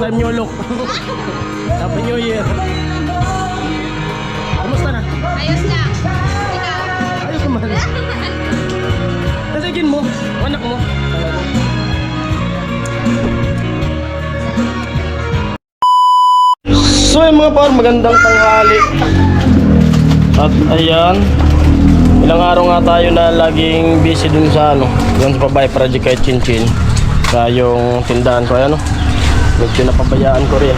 time new look. Happy New Year. Kumusta na? Ayos lang. Ikaw? Ayos naman. Tasigin mo, anak mo. So yun mga par, magandang tanghali. At ayan, ilang araw nga tayo na laging busy dun sa dun sa Pabay Project kay Chinchin. Sa yung tindahan ko, ayan medyo napabayaan ko rin.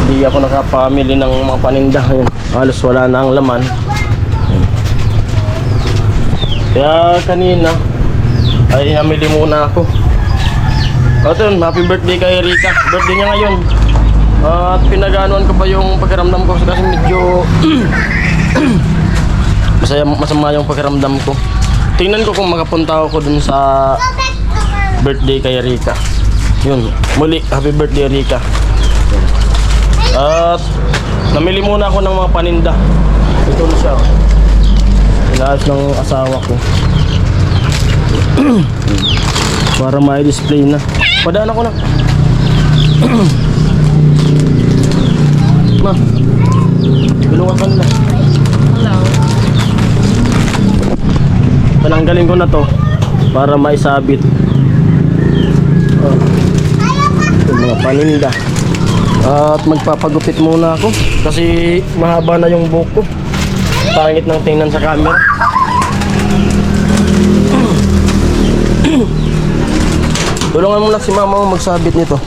Hindi ako nakapamili ng mga paninda. Ayan, halos wala na ang laman. Kaya kanina ay namili muna ako. At yun, happy birthday kay Rika. Birthday niya ngayon. At pinaganoan ko pa yung pakiramdam ko kasi medyo masama yung pakiramdam ko. Tingnan ko kung makapunta ako dun sa birthday kay Rika. Yun, muli happy birthday Rika. At namili muna ako ng mga paninda. Ito na siya. Inaayos ng asawa ko para may display na. Padaan ako na. Ma, binuwasan na. Hello. Palanggalin ko na to para maisabit. Ito mga paninda. At magpapagupit muna ako kasi mahaba na yung buhok ko. Pangit ng tingnan sa camera. Tulungan mo lang si mama mo magsabit nito.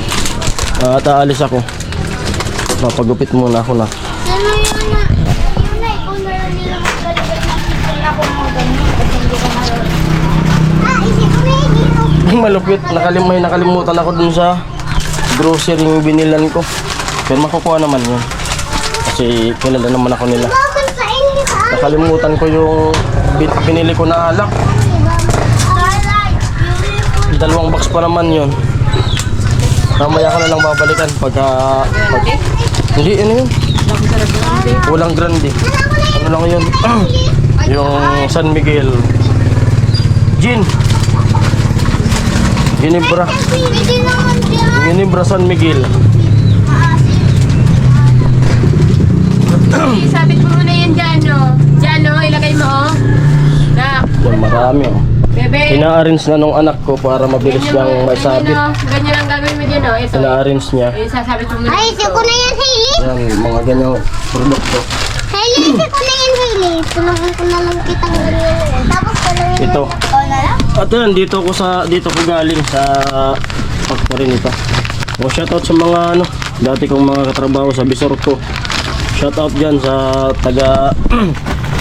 At aalis ako. Papagupit muna ako na. Ano yun na? Yun na, ikaw na lang nila magkalagay na sipin ako mga ganyan kasi hindi ko marunong. Isip ko na yun dito. Malupit. Nakalimutan ako dun sa grocery yung binilan ko. Pero makukuha naman yun. Kasi kilala naman ako nila. Bakit sa inyo ka? Nakalimutan ko yung binili ko na alak. Dalawang box pa naman yun. Mamaya ko na lang babalikan pagka... Hindi, ano yun? Walang grande. Ano lang yun? Yung San Miguel. Gin. Ginebra. Pwede naman dyan. Ginebra San Miguel. Isabit mo muna yan dyan, no? Dyan, no? Ilagay mo, oh. Nak. Yan, marami oh. Bebe. Ina-arrange na nung anak ko para mabilis niyang maisabit. Ganyan ang gagawin mo dyan, no? Ito. Ina-arrange niya. Isasabit mo muna Ay, isip ko na yan, Hailey. Yan, mga ganyang produkto. Hailey, isip ko na yan, Hailey. Tulungan ko na lang kitang ganyan. Tapos tulungan Ito. Ikaw na lang? At yan, dito ko galing sa factory nito. O shoutout sa mga dati kong mga katrabaho sa Bisor ko. Shoutout dyan sa taga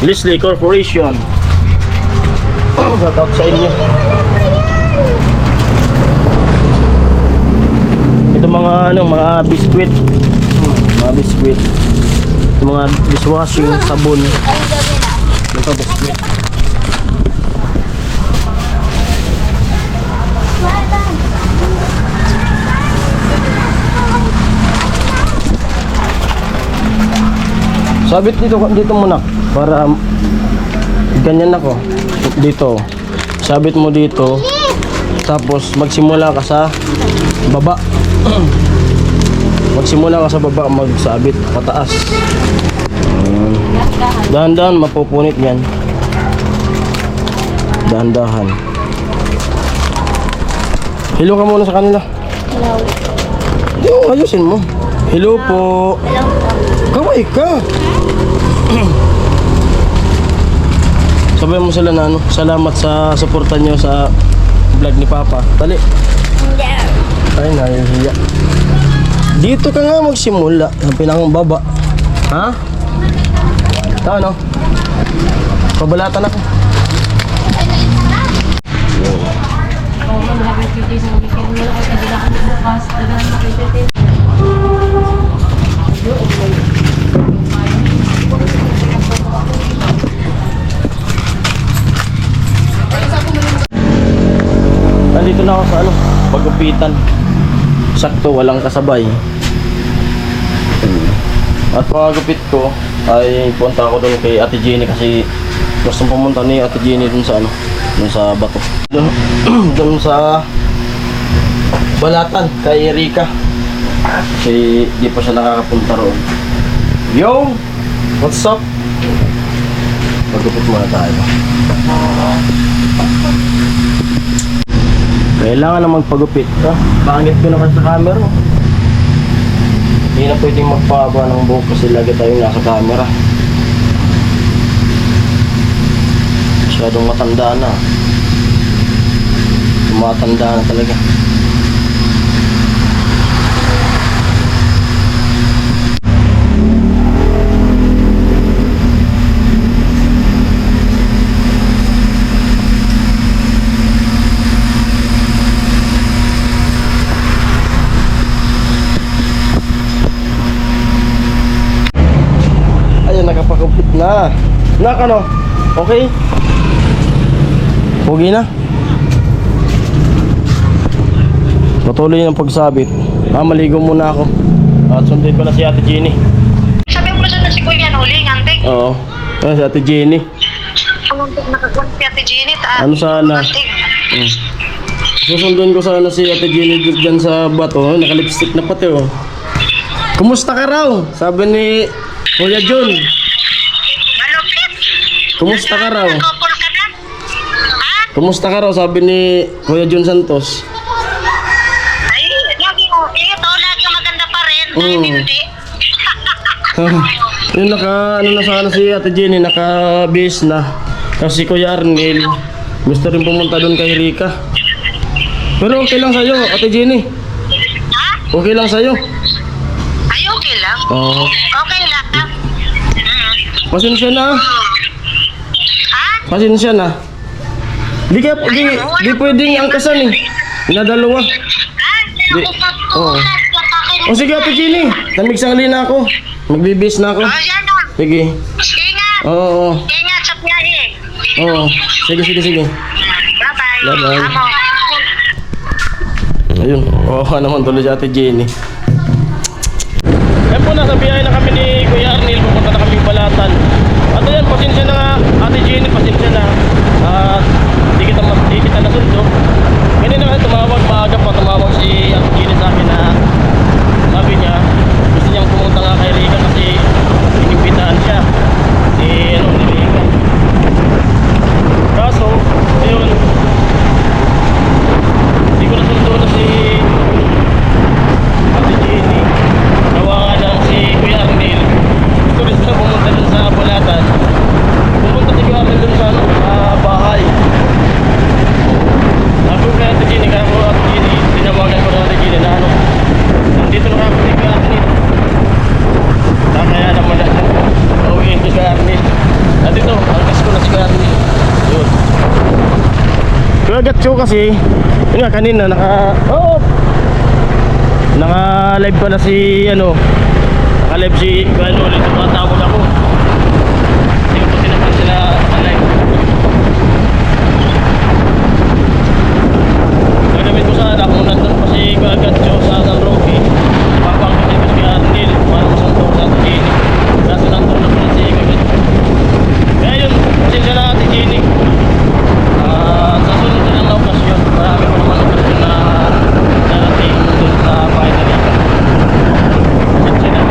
Leslie Corporation. Shoutout sa inyo. Ito mga mga biskwit. Mga biskwit. Ito mga dishwashing, sabon. Ito biskwit. Sabit dito muna para ganyan ako dito. Sabit mo dito. Tapos magsimula ka sa baba. Magsimula ka sa baba magsabit pataas. Dahan-dahan mapupunit 'yan. Dahan-dahan. Hello ka muna sa kanila. Hello. Yung ayusin mo. Hello po. Hello po. Kaway ka. Sabihin mo sila na salamat sa suporta nyo sa vlog ni Papa. Dali. Ay, nahihiya. Dito ka nga magsimula. Ang pinakang-baba. Ha? Ano? Pabalatan ako. Nandito na ako sa pagupitan. Sakto, walang kasabay. At pagupit ko ay punta ako doon kay Ate Jenny kasi gusto pumunta ni Ate Jenny doon sa doon sa bato. Doon sa Balatan kay Erika. Kasi di pa siya nakakapunta roon. Yo! What's up? Magupit muna tayo. Kailangan na magpagupit. Bangit ko naman sa camera. Hindi na pwedeng magpaba ng buhok kasi lagi tayong nasa camera. Masyadong matanda na. Tumatanda na talaga. Ayun, nakapagupit na. Ano? Okay? Pugi na. Patuloy ng pagsabit. Maligo muna ako. At sundin ko na si Ate Jenny. Sabi mo na si Kuya Noli, antik. Oo. Si Ate Jenny. Antik nakakuha si Ate Jenny. Ano sana? Susundin ko sana si Ate Jenny dyan sa bato. Naka-lipstick na pati oh. Kumusta ka raw? Sabi ni Kuya John. Malupit. Kumusta ka raw? Couple ka na? Ha? Kumusta ka raw? Sabi ni Kuya John Santos. Ay, lagi mo. Ito, lagi maganda pa rin. Dahil hindi. Yung ano na sana si Ate Jenny, naka-base na. Kasi Kuya Arnel, gusto rin pumunta doon kay Rika. Pero okay lang sa'yo, Ate Jenny. Ha? Okay lang sa'yo. Ay, okay lang. Oo. Okay lang. Pasensya na. Ha? Pasensya na. Di pwedeng angkasan eh. Nadalawa. Ha? Di, oo. O sige Ate Jenny, namigsang na ako. Magbibis na ako. Oh, yan na. Sige. Ingat. Oo. Ingat sa biyahe. Oo. Sige. Bye-bye. Bye-bye. Amo. Ayun. Oo naman tuloy si Ate Jenny. Yan po, nasa biyahe na kami ni Kuya Arnel. Pupunta na kami Balatan. At ayan, pasensya na nga Ate Jenny, pasensya na. At di kita nasundo. Kanina nga tumawag, maaga pa tumawag si Ate Jenny sa akin na sabi niya, gusto niyang pumunta nga kay Rika kasi inimbitahan siya. Ni Rika. Kaso, ayun, hindi ko nasundo na si Ate Jenny. Gawa nga lang si Kuya Arnel. Gusto rin sila pumunta dun sa Balatan. Pumunta si Kuya Arnel dun sa bahay. Ako kay Ate Jenny, kaya ko Ate Jenny, tinawagan ko na Ate Jenny na nandito na ako si Kuya Arnel. Kaya naman na pauwiin si Kuya Arnel. Nandito, angkas ko na si Kuya Arnel. Yun. Kuya Gatcho kasi, yun nga kanina naka-live pala si naka-live si Kuya Noli, tumatawag ako. Hindi ko po sinapan sila live. Gagawin ko sana kung nandun pa si Kuya Gatcho sa San Roque, papangkitin ko si Kuya Arnel para masuntok sa Ate Jenny. Kaso nandun na pala si Kuya Gatcho. Kaya yun, pasensya na Ate Jenny. Sa sunod na lang na okasyon, marami ko naman okasyon na narating doon sa bahay na Rika. Pasensya na.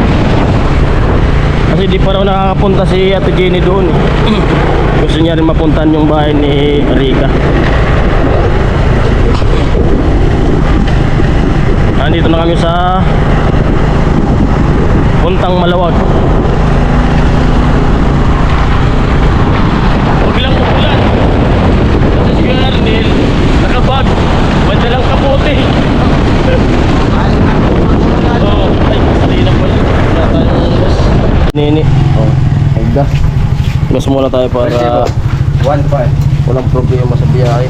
Kasi di pa raw nakakapunta si Ate Jenny doon. Gusto niya rin mapuntahan yung bahay ni Rika. Nandito na kami sa Puntang Malawag. Huwag lang umulan. Kasi si Kuya Arnel, nakabag. Banda lang kapote. Oo. Ay, sarili na pala. Wala tayong gas. Nini. Oo. Ay, gas. Gas muna tayo para 1.5. walang problema sa biyahe.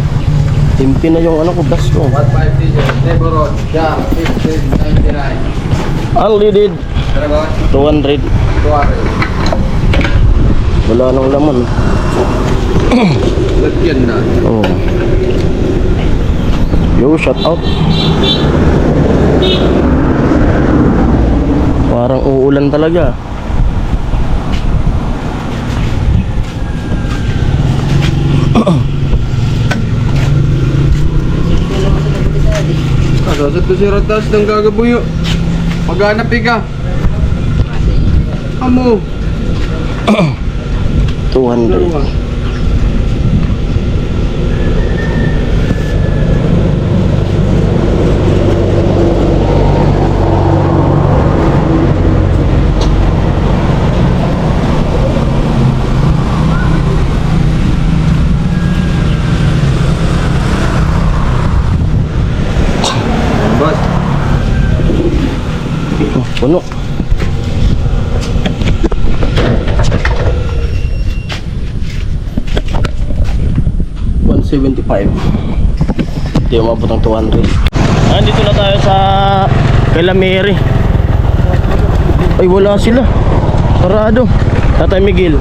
Timpi na yung gas ko. 1.5 diesel. Neighborhood. Jam. 15.99. Unleaded. Dragon. 200. 200. Wala nang laman. Lagyan na. Oh. Yo, shout out. Parang uulan talaga. Sasad ko si Ratas ng gagabuyo. Maghanap ka. Amo. 200. Boss. Oh, puno. $175. Hindi umabot ng 200. Nandito na tayo sa Calamere. Ay, wala sila. Sarado. Tatay Miguel.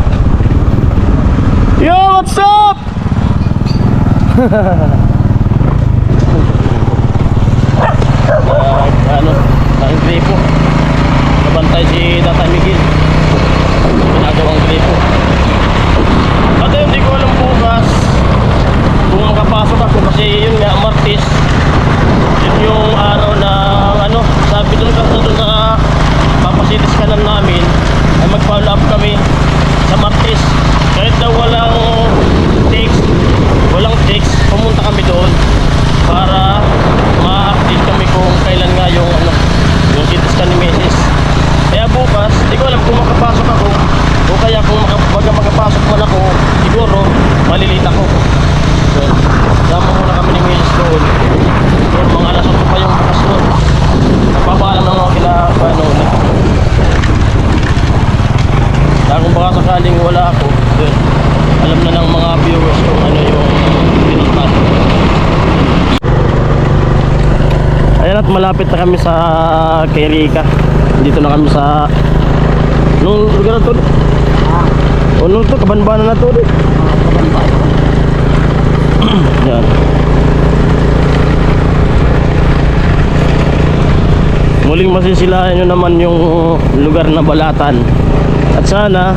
Yo, what's up? Ang gripo. Nabantay si Tatay Miguel. Ginagawang gripo. At hindi ko alam bukas kung makapasok ako kasi yun nga, Martes. Yun yung araw na sabi doon sa papasitis kanan namin ay mag-follow up kami sa Martes. Kahit daw walang text, pumunta kami doon para ma-update kami kung kailan nga yung CT scan ni Mrs. Kaya bukas, hindi ko alam kung makapasok ako o kaya kung makapasok man ako, siguro malilita ko. So, sama muna kami ni Mrs. doon. Siguro mga alas 8 pa yung bukas doon. Napapaalam na mga kila ulit. Kaya kung baka sakaling wala ako, doon, alam na ng mga viewers kung ano yung pinuntan. Ayan, at malapit na kami sa kay Rica. Dito na kami sa nung lugar na to. O nung to, Kabanbanan na to. Yan. Muling masisilayan nyo naman yung lugar na Balatan. At sana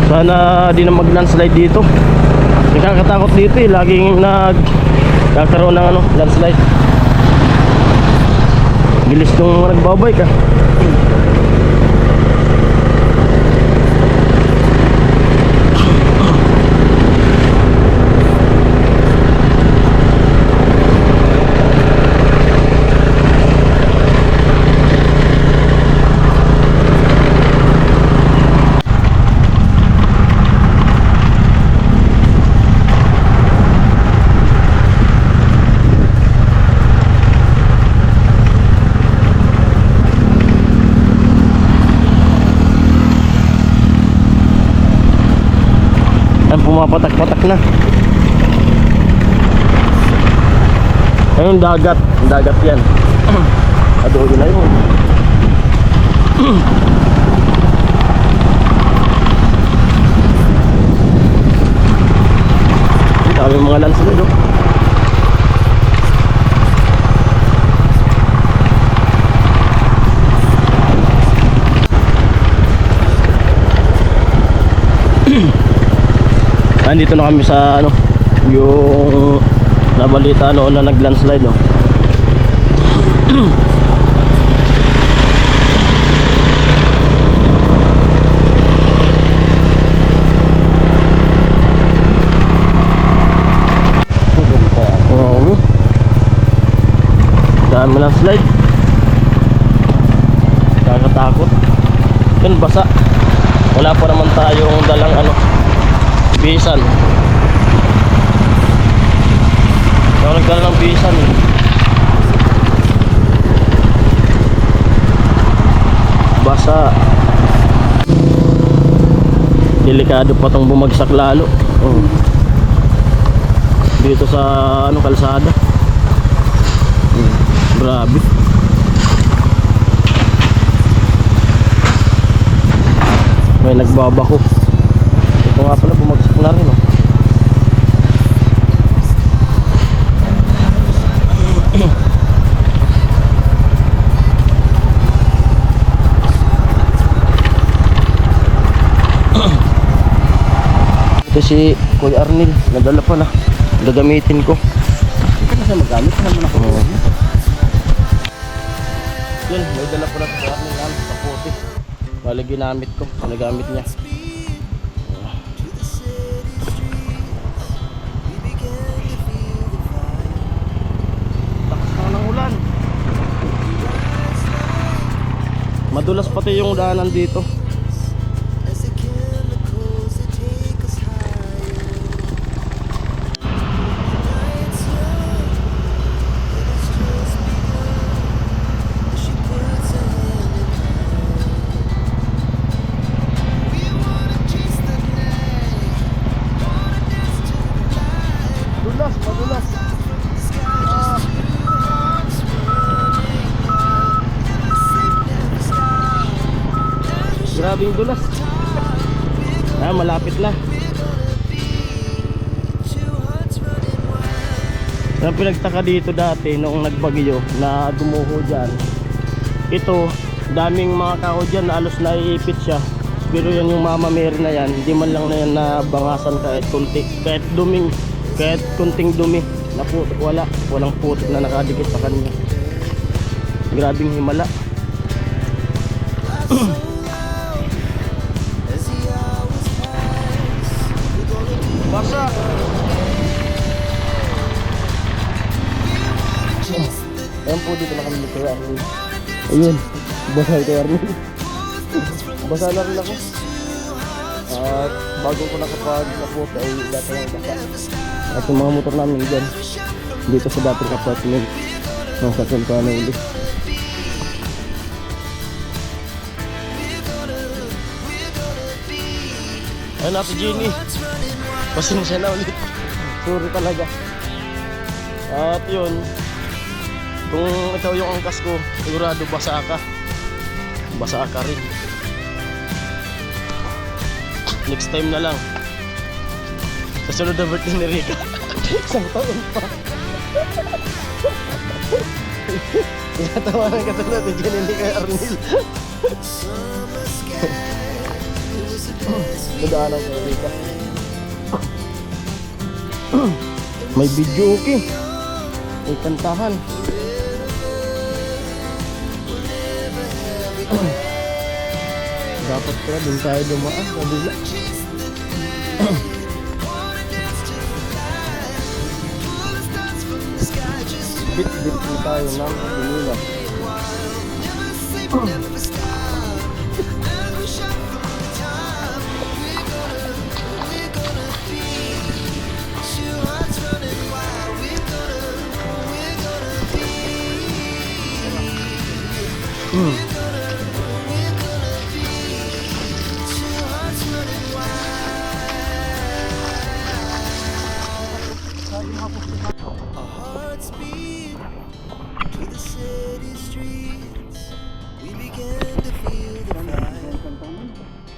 sana di na mag-landslide dito. Nakakatakot dito eh. Laging nagkakaroon ng landslide. Bilis nung nagbabike ah. Pumapatak-patak na. Ayun, dagat yan. Adobo na yun. Dami mga landslide oh. Nandito na kami sa yung nabalita noon na nag-landslide no. Dami landslide. Nakakatakot. Yun, basa. Wala pa naman tayong dalang bisan. Ako nagdala ng bisan eh. Basa. Delikado pa tong bumagsak lalo. Oh. Dito sa kalsada. Grabe. May nagbabako. Ito nga pala, bumagsak na rin oh. Ito si Kuya Arnil, nadala pa na. Gagamitin ko. Hindi ka na siya magamit naman ako. Yun, may dala ko na sa akin lang sa puti. Bali ginamit ko, nagamit niya. Lakas na ng ulan. Madulas pati yung daanan dito. Madulas. Grabing dulas. Malapit na. Ang pinagtaka dito dati noong nagbagyo na dumuho dyan, ito, daming mga kahoy dyan na alos naiipit siya. Pero yan yung Mama Mary na yan, hindi man lang na yan nabangasan kahit kunti, kahit kunting dumi na walang putik na nakadikit sa kanya. Grabing himala. Basa. Ayan po, dito na kami ni Kuya Arnel. Ayun, basa ito Arnel. Basa na rin ako. At bago ko nakapag-upload ay dati ng basa. At yung mga motor namin dyan dito sa dating apartment ng sakyan ko na ulit. Ayun na si Jenny. Pasensya na ulit. Sorry talaga. At yun, kung ikaw yung angkas ko, sigurado basa ka. Basa ka rin. Next time na lang. Kasunod na birthday ni Rika. Isang taon pa. Tinatawanan ka tulad ni Jenny ni kay Arnel. Nadaanan ko Rika. May video okay. May kantahan. Dapat pala din tayo dumaan. Kabila. Bit-bit po tayo ng Manila.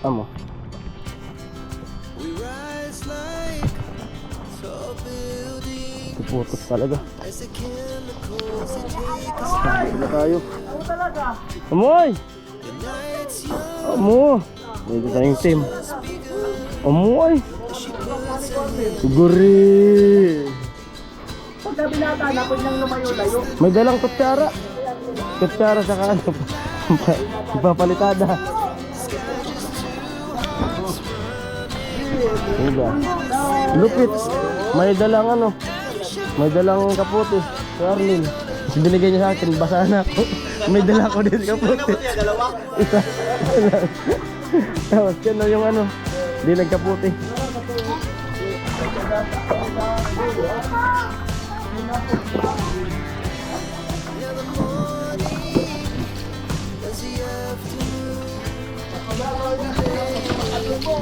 Amo. Puputos talaga. Sila tayo. Amoy! Amo! Dito tayong team. Amoy! Guri! Pagka binata na, pwede nang lumayo-layo. May dalang kutsara. Kutsara sa ano. Papalitada. Diba? Lupit. May dalang ano. May dalang kaputi. Si Arnel. Kasi binigay niya sa akin. Basa na ako. May dala ko din kaputi. Isa. Tapos yan na yung ano. Hindi nagkaputi.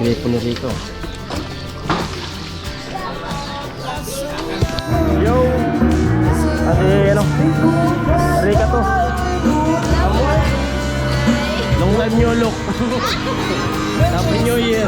Gripo ni Rico. Yo! Ate, ano? Rika to. Long live New Look. Happy New Year.